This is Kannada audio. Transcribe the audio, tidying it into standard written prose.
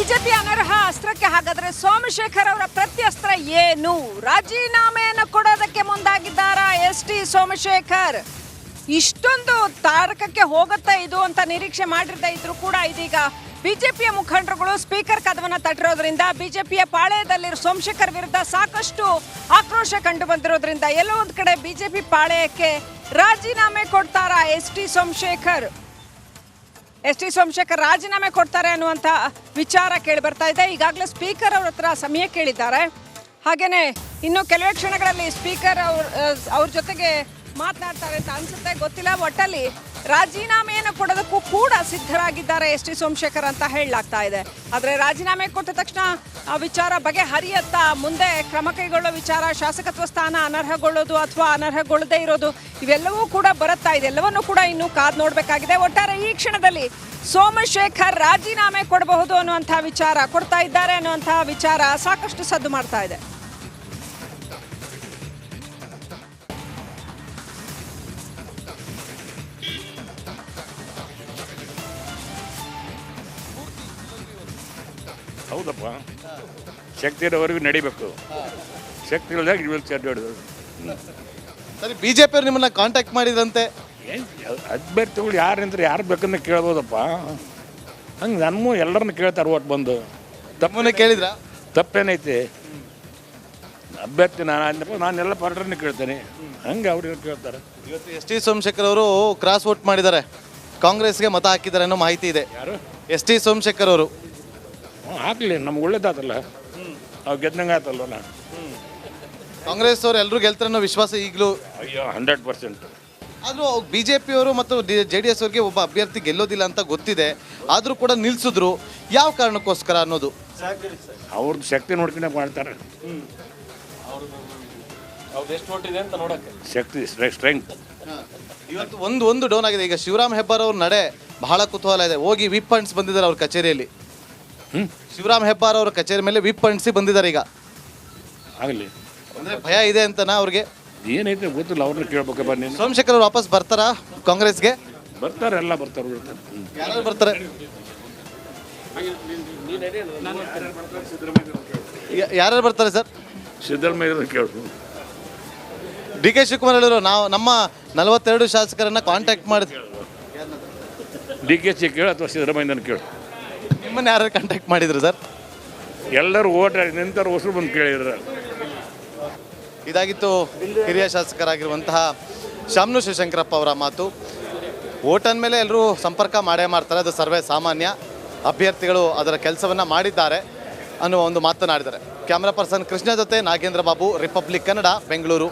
ಬಿಜೆಪಿ ಅನರ್ಹ ಅಸ್ತ್ರಕ್ಕೆ ಹಾಗಾದ್ರೆ ಸೋಮಶೇಖರ್ ಅವರ ಪ್ರತ್ಯಸ್ತ್ರ ಏನು? ರಾಜೀನಾಮೆಯನ್ನು ಕೊಡೋದಕ್ಕೆ ಮುಂದಾಗಿದ್ದಾರಾ ಎಸ್.ಟಿ. ಸೋಮಶೇಖರ್? ಇಷ್ಟೊಂದು ತಾರಕಕ್ಕೆ ಹೋಗುತ್ತಾ ಇದು ಅಂತ ನಿರೀಕ್ಷೆ ಮಾಡಿರದೇ ಇದ್ರು ಕೂಡ ಇದೀಗ ಬಿಜೆಪಿಯ ಮುಖಂಡರುಗಳು ಸ್ಪೀಕರ್ ಕದವನ್ನ ತಟ್ಟಿರೋದ್ರಿಂದ ಬಿಜೆಪಿಯ ಪಾಳೆಯದಲ್ಲಿರೋ ಸೋಮಶೇಖರ್ ವಿರುದ್ಧ ಸಾಕಷ್ಟು ಆಕ್ರೋಶ ಕಂಡು ಬಂದಿರೋದ್ರಿಂದ ಎಲ್ಲೋ ಒಂದ್ ಕಡೆ ಬಿಜೆಪಿ ಪಾಳೆಯಕ್ಕೆ ರಾಜೀನಾಮೆ ಕೊಡ್ತಾರಾ ಎಸ್.ಟಿ. ಸೋಮಶೇಖರ್? ಎಸ್.ಟಿ. ಸೋಮಶೇಖರ್ ರಾಜೀನಾಮೆ ಕೊಡ್ತಾರೆ ಅನ್ನುವಂಥ ವಿಚಾರ ಕೇಳಿ ಬರ್ತಾ ಇದೆ. ಈಗಾಗಲೇ ಸ್ಪೀಕರ್ ಅವ್ರ ಹತ್ರ ಸಮಯ ಕೇಳಿದ್ದಾರೆ. ಹಾಗೇನೆ ಇನ್ನು ಕೆಲವೇ ಕ್ಷಣಗಳಲ್ಲಿ ಸ್ಪೀಕರ್ ಅವ್ರ ಜೊತೆಗೆ ಮಾತನಾಡ್ತಾರೆ ಅಂತ ಅನ್ಸುತ್ತೆ, ಗೊತ್ತಿಲ್ಲ. ಒಟ್ಟಲ್ಲಿ ರಾಜೀನಾಮೆಯನ್ನು ಕೊಡೋದಕ್ಕೂ ಕೂಡ ಸಿದ್ಧರಾಗಿದ್ದಾರೆ ಎಸ್.ಟಿ. ಸೋಮಶೇಖರ್ ಅಂತ ಹೇಳಲಾಗ್ತಾ ಇದೆ. ಆದರೆ ರಾಜೀನಾಮೆ ಕೊಟ್ಟ ತಕ್ಷಣ ಆ ವಿಚಾರ ಬಗೆಹರಿಯತ್ತಾ, ಮುಂದೆ ಕ್ರಮ ಕೈಗೊಳ್ಳೋ ವಿಚಾರ, ಶಾಸಕತ್ವ ಸ್ಥಾನ ಅನರ್ಹಗೊಳ್ಳೋದು ಅಥವಾ ಅನರ್ಹಗೊಳ್ಳದೇ ಇರೋದು, ಇವೆಲ್ಲವೂ ಕೂಡ ಬರುತ್ತಾ ಇದೆ. ಎಲ್ಲವನ್ನೂ ಕೂಡ ಇನ್ನೂ ಕಾದು ನೋಡಬೇಕಾಗಿದೆ. ಒಟ್ಟಾರೆ ಈ ಕ್ಷಣದಲ್ಲಿ ಸೋಮಶೇಖರ್ ರಾಜೀನಾಮೆ ಕೊಡಬಹುದು ಅನ್ನುವಂಥ ವಿಚಾರ, ಕೊಡ್ತಾ ಇದ್ದಾರೆ ಅನ್ನುವಂಥ ವಿಚಾರ ಸಾಕಷ್ಟು ಸದ್ದು ಮಾಡ್ತಾ ಇದೆ. ಹೌದಪ್ಪ, ಶಕ್ತಿ ಇರೋವರೆಗೂ ನಡಿಬೇಕು. ಶಕ್ತಿ ಇಲ್ಲದಾಗ ಅಡ್ಡಾಡೋದು. ಸರಿ, ಬಿಜೆಪಿ ಅವ್ರು ನಿಮ್ಮನ್ನ ಕಾಂಟ್ಯಾಕ್ಟ್ ಮಾಡಿದ್ರಂತೆ. ಏನು ಅಭ್ಯರ್ಥಿಗಳು ಯಾರಂದ್ರೆ ಯಾರು ಬೇಕನ್ನ ಕೇಳ್ಬೋದಪ್ಪ. ಹಂಗೆ ನನ್ನೂ ಎಲ್ಲರನ್ನ ಕೇಳ್ತಾರೆ ಓಟ್ ಬಂದು. ತಮ್ಮನ್ನ ಕೇಳಿದ್ರ? ತಪ್ಪೇನೈತಿ? ಅಭ್ಯರ್ಥಿ ನಾನೆಲ್ಲ ಪಾರ್ಟರ್ನ ಕೇಳ್ತೇನೆ, ಹಂಗೆ ಅವ್ರು ಕೇಳ್ತಾರೆ. ಇವತ್ತು ಎಸ್.ಟಿ. ಸೋಮಶೇಖರ್ ಅವರು ಕ್ರಾಸ್ ವೋಟ್ ಮಾಡಿದ್ದಾರೆ, ಕಾಂಗ್ರೆಸ್ಗೆ ಮತ ಹಾಕಿದ್ದಾರೆ ಅನ್ನೋ ಮಾಹಿತಿ ಇದೆ. ಯಾರು? ಎಸ್.ಟಿ. ಸೋಮಶೇಖರ್ ಅವರು. ಹಾಕ್ಲಿ, ನಮ್ಗೆ ಒಳ್ಳೇದಾತಲ್ಲ, ನಾವು ಗೆದ್ದಂಗೆ ಆತಲ್ವ. ನಾ ಕಾಂಗ್ರೆಸ್ ಅವರು ಎಲ್ಲರೂ ಗೆಲ್ತಾರೆ ಅನ್ನೋ ವಿಶ್ವಾಸ ಈಗಲೂ? ಅಯ್ಯೋ 100%. ಆದರೂ ಬಿಜೆಪಿ ಅವರು ಮತ್ತು JDS ಅವ್ರಿಗೆ ಒಬ್ಬ ಅಭ್ಯರ್ಥಿ ಗೆಲ್ಲೋದಿಲ್ಲ ಅಂತ ಗೊತ್ತಿದೆ, ಆದರೂ ಕೂಡ ನಿಲ್ಸಿದ್ರು. ಯಾವ ಕಾರಣಕ್ಕೋಸ್ಕರ ಅನ್ನೋದು? ಅವ್ರದ್ದು ಶಕ್ತಿ ನೋಡ್ಕೊಂಡೆ ಮಾಡ್ತಾರೆ. ಶಕ್ತಿ ಸ್ಟ್ರೆಂತ್. ಇವತ್ತು ಒಂದು ಡೌನ್ ಆಗಿದೆ. ಈಗ ಶಿವರಾಮ್ ಹೆಬ್ಬಾರ್ ಅವ್ರ ನಡೆ ಬಹಳ ಕುತೂಹಲ ಇದೆ. ಹೋಗಿ ವಿಪ್ ಅಂಟಿಸಿ ಬಂದಿದ್ದಾರೆ ಅವ್ರ ಕಚೇರಿಯಲ್ಲಿ. ಶಿವರಾಮ್ ಹೆಬ್ಬಾರ್ ಅವರ ಕಚೇರಿ ಮೇಲೆ ವಿಪ್ ಅಂಟಿಸಿ ಬಂದಿದ್ದಾರೆ. ಈಗ ಆಗಲಿ ಅಂದ್ರೆ ಭಯ ಇದೆ ಅಂತನಾ ಅವ್ರಿಗೆ? ಏನೈತೆ ಗೊತ್ತಿಲ್ಲ, ಅವ್ರನ್ನ ಕೇಳ್ಬೇಕು. ಬನ್ನಿ, ಸೋಮಶೇಖರ್ ಅವ್ರು ವಾಪಸ್ ಬರ್ತಾರಾ ಕಾಂಗ್ರೆಸ್ಗೆ? ಬರ್ತಾರೆ, ಎಲ್ಲ ಬರ್ತಾರೆ. ಯಾರು ಬರ್ತಾರೆ? ಯಾರ್ಯಾರು ಬರ್ತಾರೆ ಸರ್? ಸಿದ್ದರಾಮಯ್ಯ ಕೇಳ್ತು. ಡಿ ಕೆ ಶಿವಕುಮಾರ್ ಹೇಳಿದ್ರು, ನಾವು ನಮ್ಮ 42 ಶಾಸಕರನ್ನ ಕಾಂಟ್ಯಾಕ್ಟ್ ಮಾಡಿದ್ವಿ. DKC ಕೇಳು ಅಥವಾ ಸಿದ್ದರಾಮಯ್ಯನ ಕೇಳು. ನಿಮ್ಮನ್ನ ಯಾರು ಕಾಂಟ್ಯಾಕ್ಟ್ ಮಾಡಿದ್ರು ಸರ್? ಎಲ್ಲರೂ ಓಟ್ ನಿಂತರು ಹೊಸರು ಬಂದು ಕೇಳಿದ್ರು. ಇದಾಗಿತ್ತು ಹಿರಿಯ ಶಾಸಕರಾಗಿರುವಂತಹ ಶಾಮನು ಶಿವಶಂಕರಪ್ಪ ಅವರ ಮಾತು. ಓಟ್ ಅಂದಮೇಲೆ ಎಲ್ಲರೂ ಸಂಪರ್ಕ ಮಾಡೇ ಮಾಡ್ತಾರೆ, ಅದು ಸರ್ವೇ ಸಾಮಾನ್ಯ. ಅಭ್ಯರ್ಥಿಗಳು ಅದರ ಕೆಲಸವನ್ನು ಮಾಡಿದ್ದಾರೆ ಅನ್ನುವ ಒಂದು ಮಾತನಾಡಿದ್ದಾರೆ. ಕ್ಯಾಮ್ರಾ ಪರ್ಸನ್ ಕೃಷ್ಣ ಜೊತೆ ನಾಗೇಂದ್ರ ಬಾಬು, ರಿಪಬ್ಲಿಕ್ ಕನ್ನಡ, ಬೆಂಗಳೂರು.